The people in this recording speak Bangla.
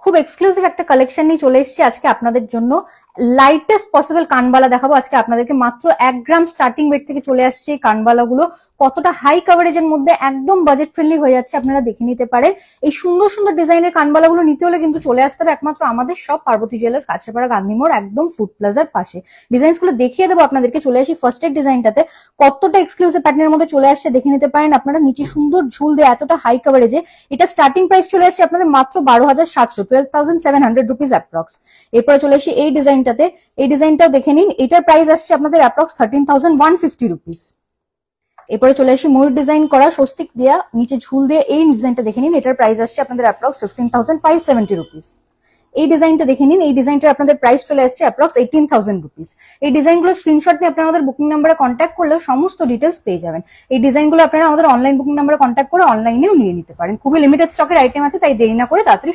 খুব এক্সক্লুসিভ একটা কালেকশন নিয়ে চলে এসেছি আজকে আপনাদের জন্য। লাইটেস্ট পসিবল কানবালা দেখাবো আজকে আপনাদেরকে। মাত্র 1 গ্রাম স্টার্টিং ওয়েট থেকে চলে আসছে এই কানবালা গুলো। কতটা হাই কভারেজের মধ্যে একদম বাজেট ফ্রেন্ডলি হয়ে যাচ্ছে, আপনারা দেখে নিতে পারেন। এই সুন্দর সুন্দর ডিজাইনের কানবালা গুলো নিতে হলে কিন্তু চলে আসতে হবে একমাত্র আমাদের সব পার্বতী জুয়েলার্স, কাঁচরাপাড়া, গান্ধী মোড়, একদম ফুড প্লাজার পাশে। ডিজাইনস গুলো দেখিয়ে দেবো আপনাদেরকে। চলে আসি ফার্স্ট এর ডিজাইনটাতে, কতটা এক্সক্লুসিভ প্যাটার্নের মধ্যে চলে আসছে দেখে নিতে পারেন আপনারা। নিচে সুন্দর ঝুল দিয়ে এতটা হাই কভারেজে, এটা স্টার্টিং প্রাইস চলে আসছে আপনাদের মাত্র 12,700, 12,700 রুপিস অ্যাপ্রক্স। এরপরে চলে আসি এই ডিজাইনটাতে, এই ডিজাইনটাও দেখে নিন। এটার প্রাইস আসছে আপনাদের অ্যাপ্রক্স 13,150 রুপিস। এরপরে চলে আসি ময়ূর ডিজাইন করা স্বস্তিক দেয়া নিচে ঝুল দিয়ে এই ডিজাইনটা দেখে নিন। এটার প্রাইস আসছে আপনাদের অ্যাপ্রক্স 15,570 রুপিস। এই ডিজাইনটা দেখে নিন, এই ডিজাইনটার আপনাদের প্রাইস চলে আসছে অ্যাপ্রক্স 18,000 রুপিস। এই ডিজাইনগুলো স্ক্রিনশট নিয়ে আপনারা আমাদের বুকিং নাম্বারে কন্ট্যাক্ট করলেও সমস্ত ডিটেলস পেয়ে যাবেন। এই ডিজাইনগুলো আপনারা আমাদের অনলাইন বুকিং নাম্বারে কন্ট্যাক্ট করে অনলাইনেও নিয়ে নিতে পারেন। খুবই লিমিটেড স্টকের আইটেম আছে, তাই দেরি না করে তাড়াতাড়ি